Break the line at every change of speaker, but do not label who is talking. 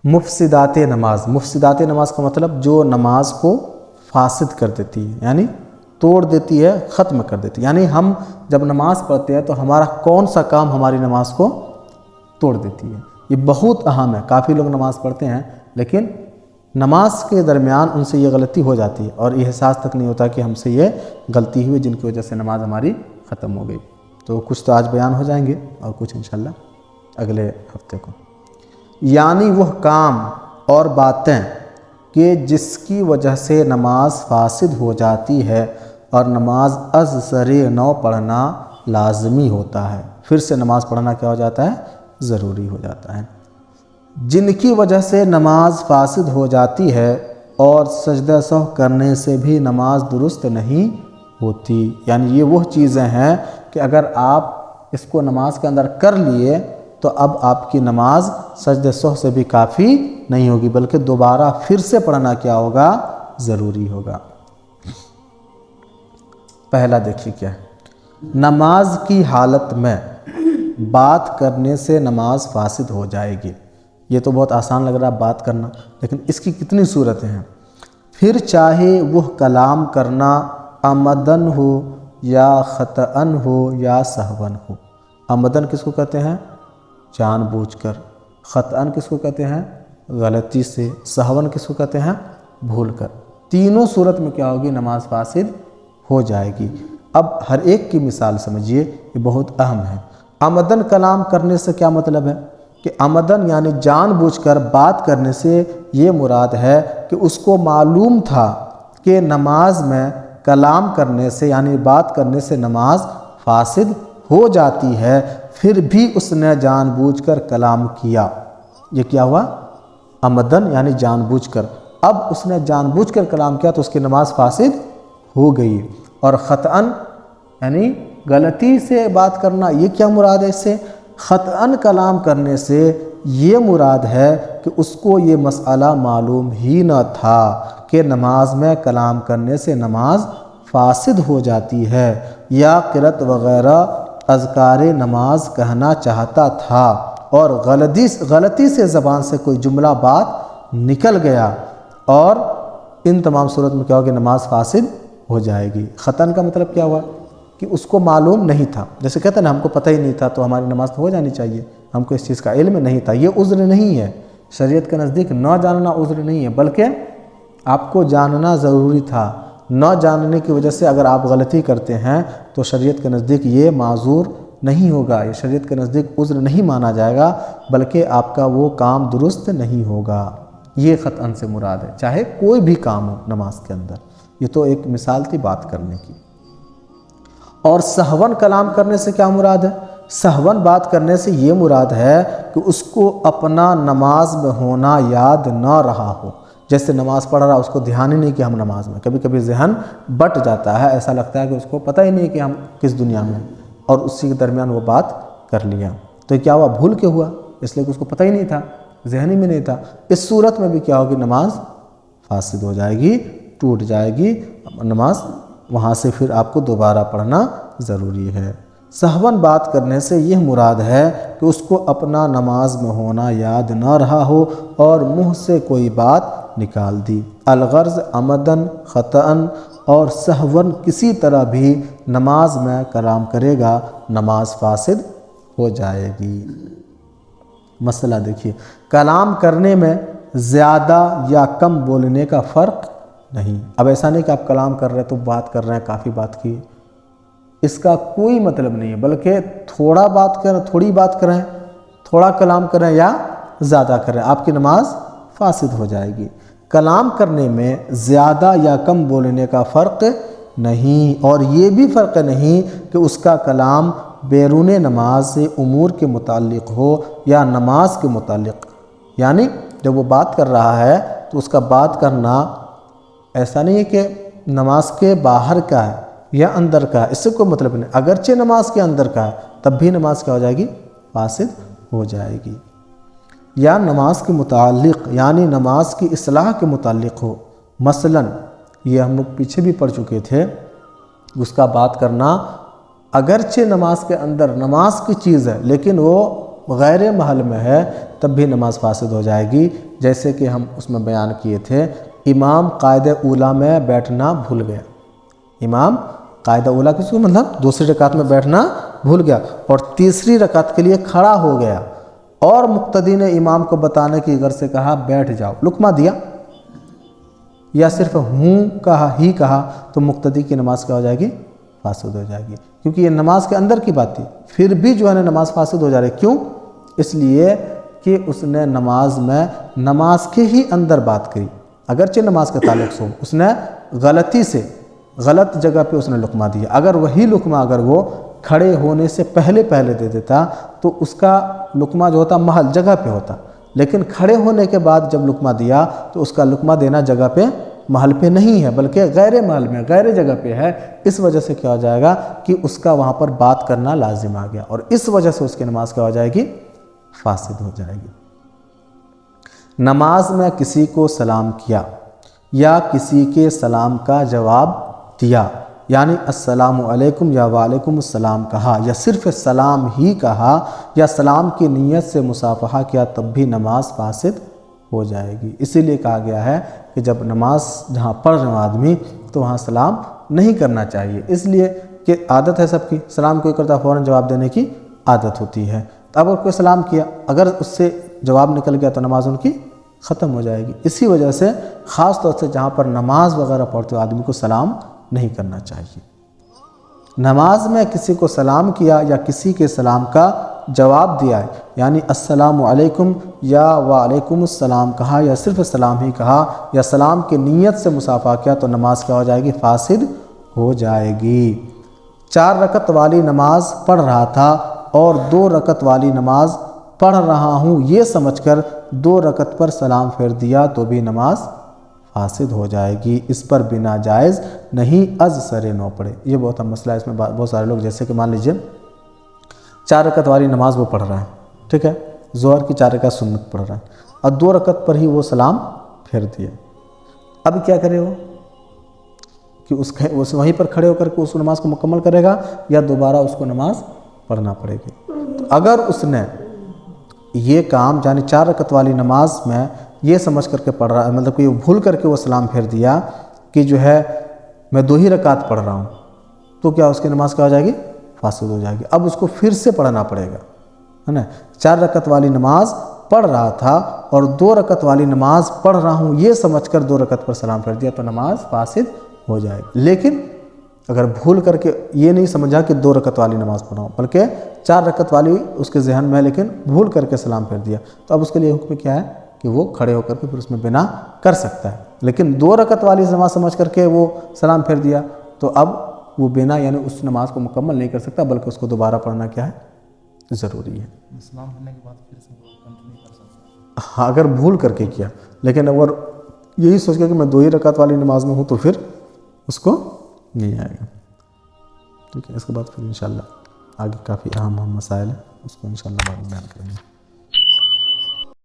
مفسدات نماز، مفسدات نماز کا مطلب جو نماز کو فاسد کر دیتی ہے، یعنی توڑ دیتی ہے، ختم کر دیتی ہے۔ یعنی ہم جب نماز پڑھتے ہیں تو ہمارا کون سا کام ہماری نماز کو توڑ دیتی ہے، یہ بہت اہم ہے۔ کافی لوگ نماز پڑھتے ہیں لیکن نماز کے درمیان ان سے یہ غلطی ہو جاتی ہے اور یہ احساس تک نہیں ہوتا کہ ہم سے یہ غلطی ہوئی جن کی وجہ سے نماز ہماری ختم ہو گئی۔ تو کچھ تو آج بیان ہو جائیں گے اور کچھ انشاءاللہ اگلے ہفتے کو۔ یعنی وہ کام اور باتیں کہ جس کی وجہ سے نماز فاسد ہو جاتی ہے اور نماز از سر نو پڑھنا لازمی ہوتا ہے، پھر سے نماز پڑھنا کیا ہو جاتا ہے؟ ضروری ہو جاتا ہے۔ جن کی وجہ سے نماز فاسد ہو جاتی ہے اور سجدہ سہو کرنے سے بھی نماز درست نہیں ہوتی، یعنی یہ وہ چیزیں ہیں کہ اگر آپ اس کو نماز کے اندر کر لیے تو اب آپ کی نماز سجدہ سہو سے بھی کافی نہیں ہوگی بلکہ دوبارہ پھر سے پڑھنا کیا ہوگا؟ ضروری ہوگا۔ پہلا دیکھیے کیا ہے، نماز کی حالت میں بات کرنے سے نماز فاسد ہو جائے گی۔ یہ تو بہت آسان لگ رہا ہے بات کرنا، لیکن اس کی کتنی صورتیں ہیں۔ پھر چاہے وہ کلام کرنا عمدن ہو یا خطأن ہو یا سہون ہو۔ عمدن کس کو کہتے ہیں؟ جان بوجھ کر۔ خطأن کس کو کہتے ہیں؟ غلطی سے۔ سہون کس کو کہتے ہیں؟ بھول کر۔ تینوں صورت میں کیا ہوگی؟ نماز فاسد ہو جائے گی۔ اب ہر ایک کی مثال سمجھیے، یہ بہت اہم ہے۔ عمدن کلام کرنے سے کیا مطلب ہے کہ عمدن یعنی جان بوجھ کر بات کرنے سے یہ مراد ہے کہ اس کو معلوم تھا کہ نماز میں کلام کرنے سے یعنی بات کرنے سے نماز فاسد ہو جاتی ہے، پھر بھی اس نے جان بوجھ کر کلام کیا۔ یہ کیا ہوا؟ عمدن یعنی جان بوجھ کر۔ اب اس نے جان بوجھ کر کلام کیا تو اس کی نماز فاسد ہو گئی۔ اور خطأن یعنی غلطی سے بات کرنا، یہ کیا مراد ہے اس سے؟ خطأن کلام کرنے سے یہ مراد ہے کہ اس کو یہ مسئلہ معلوم ہی نہ تھا کہ نماز میں کلام کرنے سے نماز فاسد ہو جاتی ہے، یا قرأت وغیرہ اذکار نماز کہنا چاہتا تھا اور غلطی سے زبان سے کوئی جملہ بات نکل گیا، اور ان تمام صورت میں کیا ہوگی؟ نماز فاسد ہو جائے گی۔ خطأن کا مطلب کیا ہوا؟ کہ اس کو معلوم نہیں تھا، جیسے کہتے ہیں نا ہم کو پتہ ہی نہیں تھا تو ہماری نماز تو ہو جانی چاہیے، ہم کو اس چیز کا علم نہیں تھا۔ یہ عذر نہیں ہے، شریعت کے نزدیک نہ جاننا عذر نہیں ہے، بلکہ آپ کو جاننا ضروری تھا۔ نہ جاننے کی وجہ سے اگر آپ غلطی کرتے ہیں تو شریعت کے نزدیک یہ معذور نہیں ہوگا، یہ شریعت کے نزدیک عذر نہیں مانا جائے گا، بلکہ آپ کا وہ کام درست نہیں ہوگا۔ یہ خطأن سے مراد ہے، چاہے کوئی بھی کام ہو نماز کے اندر۔ یہ تو ایک مثال تھی بات کرنے کی۔ اور سہون کلام کرنے سے کیا مراد ہے؟ سہون بات کرنے سے یہ مراد ہے کہ اس کو اپنا نماز میں ہونا یاد نہ رہا ہو۔ جیسے نماز پڑھ رہا اس کو دھیان ہی نہیں کہ ہم نماز میں، کبھی کبھی ذہن بٹ جاتا ہے، ایسا لگتا ہے کہ اس کو پتہ ہی نہیں کہ ہم کس دنیا میں ہیں، اور اسی کے درمیان وہ بات کر لیا تو یہ کیا ہوا؟ بھول کے ہوا، اس لیے کہ اس کو پتہ ہی نہیں تھا، ذہن ہی میں نہیں تھا۔ اس صورت میں بھی کیا ہوگی؟ نماز فاسد ہو جائے گی، ٹوٹ جائے گی نماز، وہاں سے پھر آپ کو دوبارہ پڑھنا ضروری ہے۔ سہون بات کرنے سے یہ مراد ہے کہ اس کو اپنا نماز میں ہونا یاد نہ رہا ہو اور منہ سے کوئی بات نکال دی۔ الغرض عمدن، خطأن اور سہون کسی طرح بھی نماز میں کلام کرے گا، نماز فاسد ہو جائے گی۔ مسئلہ دیکھیے، کلام کرنے میں زیادہ یا کم بولنے کا فرق نہیں۔ اب ایسا نہیں کہ آپ کلام کر رہے ہیں تو بات کر رہے ہیں، کافی بات کی، اس کا کوئی مطلب نہیں ہے، بلکہ تھوڑا بات کریں، تھوڑی بات کریں، تھوڑا کلام کریں یا زیادہ کریں، آپ کی نماز فاسد ہو جائے گی۔ کلام کرنے میں زیادہ یا کم بولنے کا فرق نہیں، اور یہ بھی فرق نہیں کہ اس کا کلام بیرون نماز سے امور کے متعلق ہو یا نماز کے متعلق، یعنی جب وہ بات کر رہا ہے تو اس کا بات کرنا ایسا نہیں ہے کہ نماز کے باہر کا ہے یا اندر کا ہے، اس سے کوئی مطلب نہیں، اگرچہ نماز کے اندر کا ہے تب بھی نماز کیا ہو جائے گی؟ فاسد ہو جائے گی۔ یا نماز کے متعلق یعنی نماز کی اصلاح کے متعلق ہو، مثلا یہ ہم لوگ پیچھے بھی پڑھ چکے تھے، اس کا بات کرنا اگرچہ نماز کے اندر نماز کی چیز ہے لیکن وہ غیر محل میں ہے، تب بھی نماز فاسد ہو جائے گی، جیسے کہ ہم اس میں بیان کیے تھے امام قاعدہ اولیٰ میں بیٹھنا بھول گیا۔ امام قاعدہ اولیٰ کس کو مطلب دوسری رکعت میں بیٹھنا بھول گیا اور تیسری رکعت کے لیے کھڑا ہو گیا اور مقتدی نے امام کو بتانے کی غرض سے کہا بیٹھ جاؤ، لقمہ دیا یا صرف ہی کہا تو مقتدی کی نماز کیا ہو جائے گی؟ فاسد ہو جائے گی، کیونکہ یہ نماز کے اندر کی بات تھی، پھر بھی جو ہے نا نماز فاسد ہو جا رہی ہے۔ کیوں؟ اس لیے کہ اس نے نماز میں نماز کے ہی اندر بات کری، اگرچہ نماز کے تعلق سے اس نے غلطی سے غلط جگہ پہ اس نے لقمہ دیا، اگر وہی لقمہ اگر وہ کھڑے ہونے سے پہلے دے دیتا تو اس کا لقمہ جو ہوتا محل جگہ پہ ہوتا، لیکن کھڑے ہونے کے بعد جب لقمہ دیا تو اس کا لقمہ دینا جگہ پہ محل پہ نہیں ہے بلکہ غیر محل میں غیر جگہ پہ ہے، اس وجہ سے کیا ہو جائے گا کہ اس کا وہاں پر بات کرنا لازم آ گیا اور اس وجہ سے اس کی نماز کیا ہو جائے گی؟ فاسد ہو جائے گی۔ نماز میں کسی کو سلام کیا یا کسی کے سلام کا جواب دیا، یعنی السلام علیکم یا وعلیکم السلام کہا یا صرف سلام ہی کہا یا سلام کی نیت سے مصافحہ کیا، تب بھی نماز فاسد ہو جائے گی۔ اسی لیے کہا گیا ہے کہ جب نماز جہاں پڑھ رہے ہوں آدمی تو وہاں سلام نہیں کرنا چاہیے، اس لیے کہ عادت ہے سب کی، سلام کوئی کرتا فوراً جواب دینے کی عادت ہوتی ہے۔ تو اب کوئی سلام کیا، اگر اس سے جواب نکل گیا تو نماز ان کی ختم ہو جائے گی۔ اسی وجہ سے خاص طور سے جہاں پر نماز وغیرہ پڑھتے ہو آدمی کو سلام نہیں کرنا چاہیے۔ نماز میں کسی کو سلام کیا یا کسی کے سلام کا جواب دیا ہے، یعنی السلام علیکم یا وعلیکم السلام کہا یا صرف سلام ہی کہا یا سلام کی نیت سے مصافحہ کیا تو نماز کیا ہو جائے گی؟ فاسد ہو جائے گی۔ 4 رکعت والی نماز پڑھ رہا تھا اور 2 رکعت والی نماز پڑھ رہا ہوں یہ سمجھ کر 2 رکعت پر سلام پھیر دیا تو بھی نماز فاسد ہو جائے گی، اس پر بنا جائز نہیں از سرے نو پڑے۔ یہ بہت اہم مسئلہ ہے، اس میں بہت سارے لوگ جیسے کہ مان لیجئے 4 رکعت والی نماز وہ پڑھ رہا ہے، ٹھیک ہے، ظہر کی 4 رکعت سنت پڑھ رہا ہے اور 2 رکعت پر ہی وہ سلام پھیر دیا، اب کیا کرے وہ کہ اس وہیں پر کھڑے ہو کر کے اس نماز کو مکمل کرے گا یا دوبارہ اس کو نماز پڑھنا پڑے گی؟ تو اگر اس نے یہ کام یعنی 4 رکعت والی نماز میں یہ سمجھ کر کے پڑھ رہا ہے، مطلب کہ بھول کر کے وہ سلام پھیر دیا کہ جو ہے میں 2 ہی رکعت پڑھ رہا ہوں، تو کیا اس کی نماز کیا ہو جائے گی؟ فاسد ہو جائے گی۔ اب اس کو پھر سے پڑھنا پڑے گا، ہے نا۔ 4 رکعت والی نماز پڑھ رہا تھا اور 2 رکعت والی نماز پڑھ رہا ہوں یہ سمجھ کر 2 رکعت پر سلام پھیر دیا تو نماز فاسد ہو جائے گی۔ لیکن اگر بھول کر کے یہ نہیں سمجھا کہ 2 رکعت والی نماز پڑھ رہا ہوں بلکہ 4 رکعت والی اس کے ذہن میں، لیکن بھول کر کے سلام پھیر دیا، تو اب اس کے لیے حکم کیا ہے کہ وہ کھڑے ہو کر کے پھر اس میں بنا کر سکتا ہے۔ لیکن 2 رکعت والی نماز سمجھ کر کے وہ سلام پھیر دیا تو اب وہ بنا یعنی اس نماز کو مکمل نہیں کر سکتا بلکہ اس کو دوبارہ پڑھنا کیا ہے؟ ضروری ہے۔
سلام پڑھنے کے بعد پھر سے کنٹینیو کر سکتا ہے؟
ہاں، اگر بھول کر کے کیا، لیکن اگر یہی سوچ کے کہ میں 2 ہی رکعت والی نماز میں ہوں تو پھر اس کو نہیں آئے گا، ٹھیک ہے۔ اس کے بعد پھر انشاءاللہ آگے کافی اہم مسائل ہیں، اس کو انشاءاللہ بعد میں بیان کریں گے۔